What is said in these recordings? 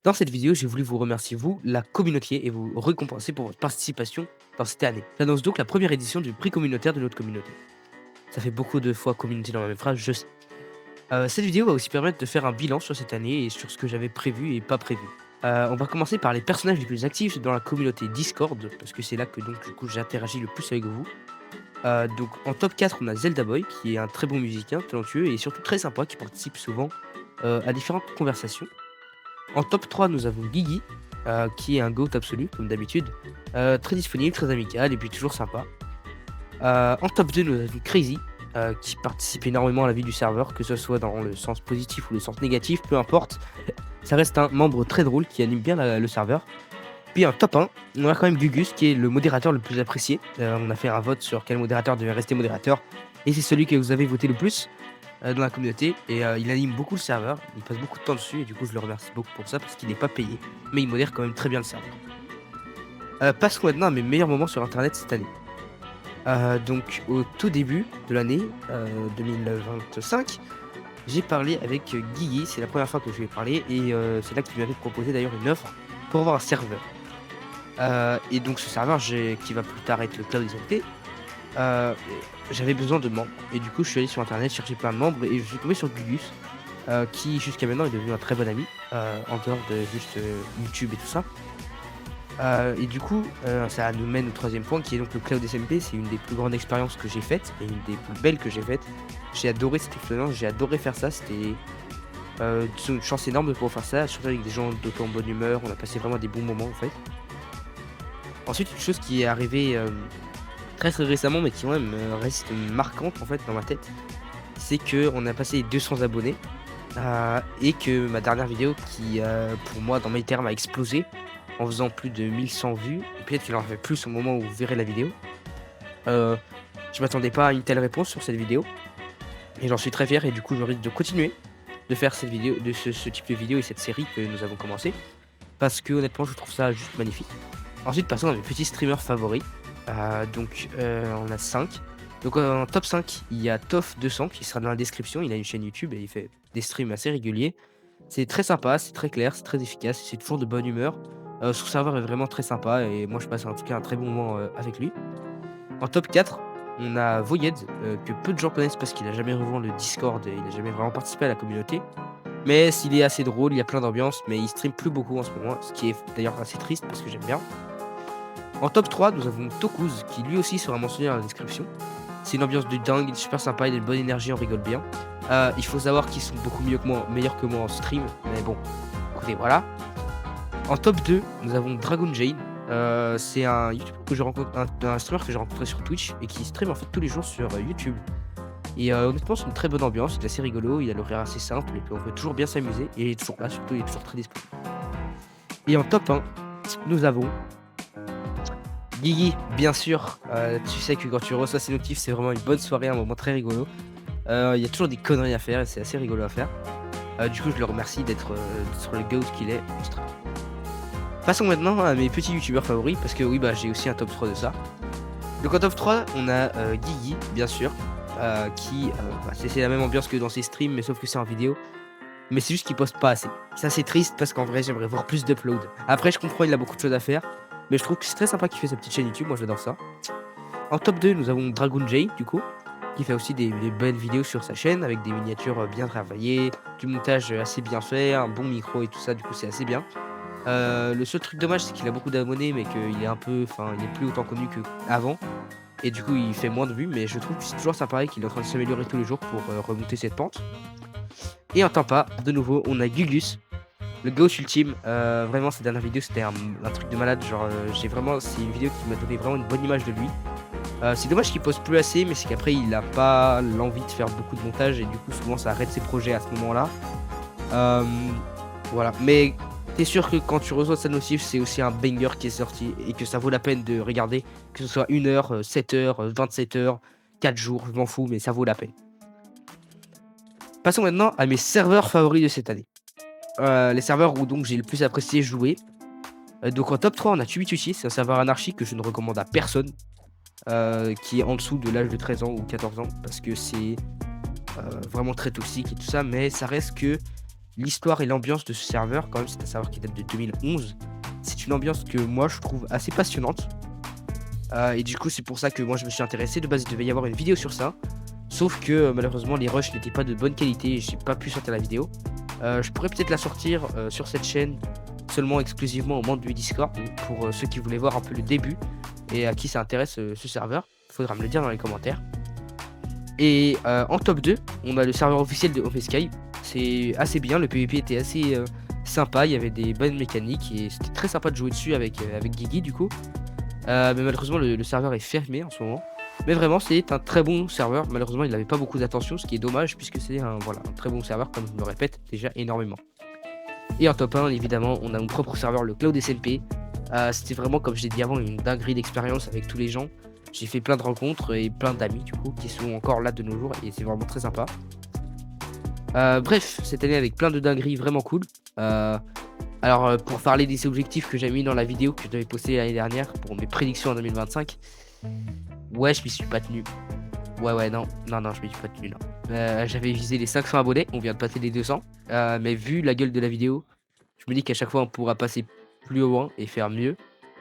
Dans cette vidéo, j'ai voulu vous remercier, vous, la communauté, et vous récompenser pour votre participation dans cette année. J'annonce donc la première édition du prix communautaire de notre communauté. Ça fait beaucoup de fois communauté dans la même phrase, je sais. Cette vidéo va aussi permettre de faire un bilan sur cette année et sur ce que j'avais prévu et pas prévu. On va commencer par les personnages les plus actifs dans la communauté Discord, parce que c'est là que donc du coup j'interagis le plus avec vous. Donc en top 4, on a Zelda Boy, qui est un très bon musicien, talentueux et surtout très sympa, qui participe souvent à différentes conversations. En top 3, nous avons Guigui, qui est un GOAT absolu, comme d'habitude. Très disponible, très amical et puis toujours sympa. En top 2, nous avons Crazy, qui participe énormément à la vie du serveur, que ce soit dans le sens positif ou le sens négatif, peu importe. Ça reste un membre très drôle qui anime bien le serveur. Puis en top 1, on a quand même Gugus, qui est le modérateur le plus apprécié. On a fait un vote sur quel modérateur devait rester modérateur. Et c'est celui que vous avez voté le plus dans la communauté et il anime beaucoup le serveur, il passe beaucoup de temps dessus et du coup je le remercie beaucoup pour ça parce qu'il n'est pas payé, mais il modère quand même très bien le serveur. Passons maintenant à mes meilleurs moments sur internet cette année. Donc au tout début de l'année 2025, j'ai parlé avec Guigui, c'est la première fois que je lui ai parlé et c'est là qu'il m'avait proposé d'ailleurs une offre pour avoir un serveur. Et donc ce serveur qui va plus tard être le Cloud SMT, Heu, j'avais besoin de membres et du coup, je suis allé sur internet chercher plein de membres et je suis tombé sur Gugus, qui jusqu'à maintenant est devenu un très bon ami, en dehors de juste, YouTube et tout ça. Et du coup, ça nous mène au troisième point qui est donc le Cloud SMP. C'est une des plus grandes expériences que j'ai faites et une des plus belles que j'ai faites. J'ai adoré cette expérience, j'ai adoré faire ça, c'était, disons une chance énorme de pouvoir faire ça, surtout avec des gens d'autant bonne humeur. On a passé vraiment des bons moments, en fait. Ensuite, une chose qui est arrivée, très, très récemment, mais qui quand même, reste marquante, en fait, dans ma tête, c'est qu'on a passé les 200 abonnés, et que ma dernière vidéo qui, pour moi, dans mes termes, a explosé en faisant plus de 1 100 vues et peut-être qu'il en fait plus au moment où vous verrez la vidéo. Heu, je m'attendais pas à une telle réponse sur cette vidéo et j'en suis très fier et du coup, je risque de continuer de faire cette vidéo de ce type de vidéo et cette série que nous avons commencé parce que honnêtement, je trouve ça juste magnifique. Ensuite, passons à mes petits streamers favoris. Donc, on a 5. Donc, en top 5, il y a Toff200 qui sera dans la description. Il a une chaîne YouTube et il fait des streams assez réguliers. C'est très sympa, c'est très clair, c'est très efficace, c'est toujours de bonne humeur. Son serveur est vraiment très sympa et moi je passe en tout cas un très bon moment, avec lui. En top 4, on a Voyed, que peu de gens connaissent parce qu'il a jamais rejoint le Discord et il a jamais vraiment participé à la communauté. Mais s'il est assez drôle, il y a plein d'ambiance, mais il stream plus beaucoup en ce moment, ce qui est d'ailleurs assez triste parce que j'aime bien. En top 3, nous avons Tokuz, qui lui aussi sera mentionné dans la description. C'est une ambiance de dingue, il est super sympa, il a une bonne énergie, on rigole bien. Il faut savoir qu'ils sont beaucoup mieux que moi, meilleurs que moi en stream, mais bon, écoutez, voilà. En top 2, nous avons Dragon Jane. C'est un YouTuber que je rencontre, un streamer que j'ai rencontré sur Twitch et qui stream en fait tous les jours sur YouTube. Et honnêtement, c'est une très bonne ambiance, il est assez rigolo, il a l'horaire assez simple et puis on peut toujours bien s'amuser. Et il est toujours là, surtout, il est toujours très disponible. Et en top 1, nous avons Guigui, bien sûr, tu sais que quand tu reçois ces notifs, c'est vraiment une bonne soirée, un moment très rigolo. Il y a toujours des conneries à faire et c'est assez rigolo à faire. Du coup, je le remercie d'être sur le GOAT qu'il est. Passons maintenant à mes petits youtubeurs favoris, parce que oui, bah, j'ai aussi un top 3 de ça. Donc en top 3, on a Guigui, bien sûr, qui, bah, c'est la même ambiance que dans ses streams, mais sauf que c'est en vidéo. Mais c'est juste qu'il poste pas assez. Ça, c'est triste parce qu'en vrai, j'aimerais voir plus d'upload. Après, je comprends, il a beaucoup de choses à faire. Mais je trouve que c'est très sympa qu'il fait sa petite chaîne YouTube. Moi, j'adore ça. En top 2, nous avons Dragon J, du coup, qui fait aussi des belles vidéos sur sa chaîne avec des miniatures bien travaillées, du montage assez bien fait, un bon micro et tout ça. Du coup, c'est assez bien. Le seul truc dommage, c'est qu'il a beaucoup d'abonnés, mais qu'il est un peu. Enfin, il est plus autant connu qu'avant. Et du coup, il fait moins de vues. Mais je trouve que c'est toujours sympa et qu'il est en train de s'améliorer tous les jours pour remonter cette pente. Et en top 1, de nouveau, on a Gugus, le ghost ultime. Vraiment, cette dernière vidéo, c'était un truc de malade. Genre, c'est une vidéo qui m'a donné vraiment une bonne image de lui. C'est dommage qu'il poste plus assez, mais c'est qu'après, il a pas l'envie de faire beaucoup de montage et du coup, souvent, ça arrête ses projets à ce moment-là. Voilà. Mais t'es sûr que quand tu reçois sa notif, c'est aussi un banger qui est sorti et que ça vaut la peine de regarder, que ce soit 1 heure, 7 heures, 27 heures, 4 jours, je m'en fous, mais ça vaut la peine. Passons maintenant à mes serveurs favoris de cette année. Les serveurs où donc j'ai le plus apprécié jouer. Donc en top 3, on a TubiTuchi, c'est un serveur anarchique que je ne recommande à personne, qui est en dessous de l'âge de 13 ans ou 14 ans, parce que c'est vraiment très toxique et tout ça, mais ça reste que l'histoire et l'ambiance de ce serveur, quand même, c'est un serveur qui date de 2011. C'est une ambiance que moi je trouve assez passionnante. Et du coup, c'est pour ça que moi je me suis intéressé. De base, il devait y avoir une vidéo sur ça. Sauf que malheureusement, les rushs n'étaient pas de bonne qualité et j'ai pas pu sortir la vidéo. Je pourrais peut-être la sortir sur cette chaîne seulement exclusivement aux membres du Discord pour ceux qui voulaient voir un peu le début et à qui ça intéresse ce serveur. Faudra me le dire dans les commentaires. Et en top 2, on a le serveur officiel de OpenSky. C'est assez bien, le PvP était assez sympa, il y avait des bonnes mécaniques et c'était très sympa de jouer dessus avec Guigui du coup. Mais malheureusement le serveur est fermé en ce moment. Mais vraiment c'est un très bon serveur. Malheureusement il n'avait pas beaucoup d'attention, ce qui est dommage puisque c'est voilà, un très bon serveur comme je me le répète déjà énormément. Et en top 1 évidemment on a mon propre serveur, le Cloud SMP. C'était vraiment comme je l'ai dit avant une dinguerie d'expérience avec tous les gens. J'ai fait plein de rencontres et plein d'amis du coup qui sont encore là de nos jours et c'est vraiment très sympa. Bref, cette année avec plein de dingueries vraiment cool. Alors pour parler des objectifs que j'ai mis dans la vidéo que je devais poster l'année dernière pour mes prédictions en 2025. Ouais, je m'y suis pas tenu. Ouais, non, je m'y suis pas tenu, non. J'avais visé les 500 abonnés, on vient de passer les 200. Mais vu la gueule de la vidéo, je me dis qu'à chaque fois on pourra passer plus loin et faire mieux.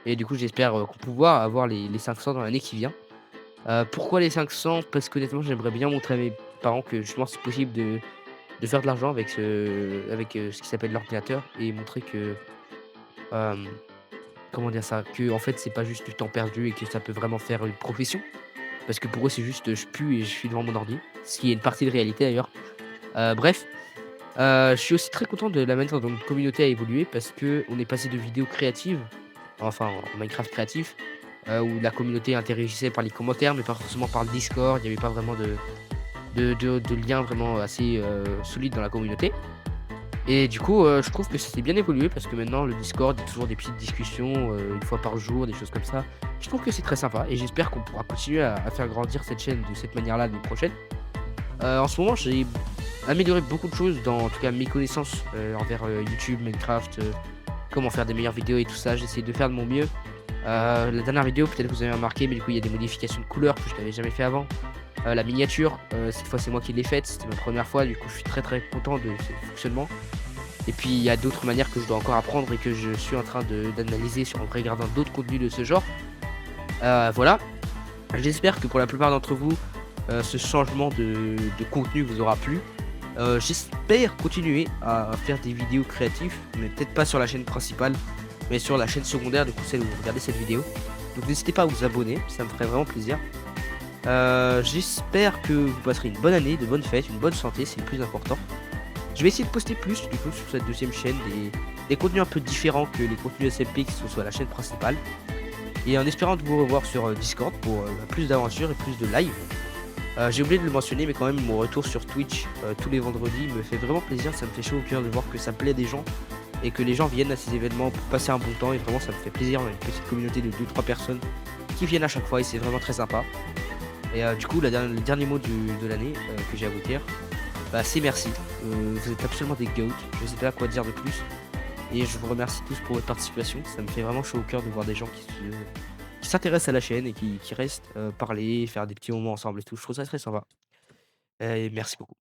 Et du coup, j'espère qu'on pourra avoir les 500 dans l'année qui vient. Pourquoi les 500? Parce qu'honnêtement, j'aimerais bien montrer à mes parents que justement c'est possible de faire de l'argent avec ce qui s'appelle l'ordinateur et montrer que, hem, comment dire ça? Que en fait, c'est pas juste du temps perdu et que ça peut vraiment faire une profession. Parce que pour eux, c'est juste, je pue et je suis devant mon ordi, ce qui est une partie de réalité d'ailleurs. Bref, je suis aussi très content de la manière dont notre communauté a évolué parce qu'on est passé de vidéos créatives, enfin en Minecraft créatif, où la communauté interagissait par les commentaires, mais pas forcément par le Discord. Il y avait pas vraiment de lien vraiment assez solide dans la communauté. Et du coup, je trouve que ça s'est bien évolué parce que maintenant le Discord, il y a toujours des petites discussions, 1 fois par jour, des choses comme ça. Je trouve que c'est très sympa et j'espère qu'on pourra continuer à faire grandir cette chaîne de cette manière-là l'année prochaine. En ce moment, j'ai amélioré beaucoup de choses dans, en tout cas, mes connaissances, envers, YouTube, Minecraft, comment faire des meilleures vidéos et tout ça. J'ai essayé de faire de mon mieux. La dernière vidéo, peut-être que vous avez remarqué, mais du coup, il y a des modifications de couleurs que je n'avais jamais fait avant. La miniature, cette fois, c'est moi qui l'ai faite. C'était ma première fois, du coup, je suis très, très content de ce fonctionnement. Et puis, il y a d'autres manières que je dois encore apprendre et que je suis en train d'analyser en regardant d'autres contenus de ce genre. Voilà. J'espère que pour la plupart d'entre vous, ce changement de contenu vous aura plu. J'espère continuer à faire des vidéos créatives, mais peut-être pas sur la chaîne principale, mais sur la chaîne secondaire, du coup celle où vous regardez cette vidéo. Donc n'hésitez pas à vous abonner, ça me ferait vraiment plaisir. J'espère que vous passerez une bonne année, de bonnes fêtes, une bonne santé, c'est le plus important. Je vais essayer de poster plus du coup sur cette deuxième chaîne, des contenus un peu différents que les contenus SMP qui sont sur la chaîne principale. Et en espérant de vous revoir sur Discord pour plus d'aventures et plus de live. J'ai oublié de le mentionner, mais quand même, mon retour sur Twitch tous les vendredis me fait vraiment plaisir. Ça me fait chaud au cœur de voir que ça plaît des gens et que les gens viennent à ces événements pour passer un bon temps. Et vraiment, ça me fait plaisir. On a une petite communauté de 2-3 personnes qui viennent à chaque fois et c'est vraiment très sympa. Et du coup, le dernier mot de l'année que j'ai à vous dire, bah, c'est merci. Vous êtes absolument des goats. Je ne sais pas quoi dire de plus. Et je vous remercie tous pour votre participation. Ça me fait vraiment chaud au cœur de voir des gens qui s'intéressent à la chaîne et qui restent parler, faire des petits moments ensemble et tout. Je trouve ça très sympa. Et merci beaucoup.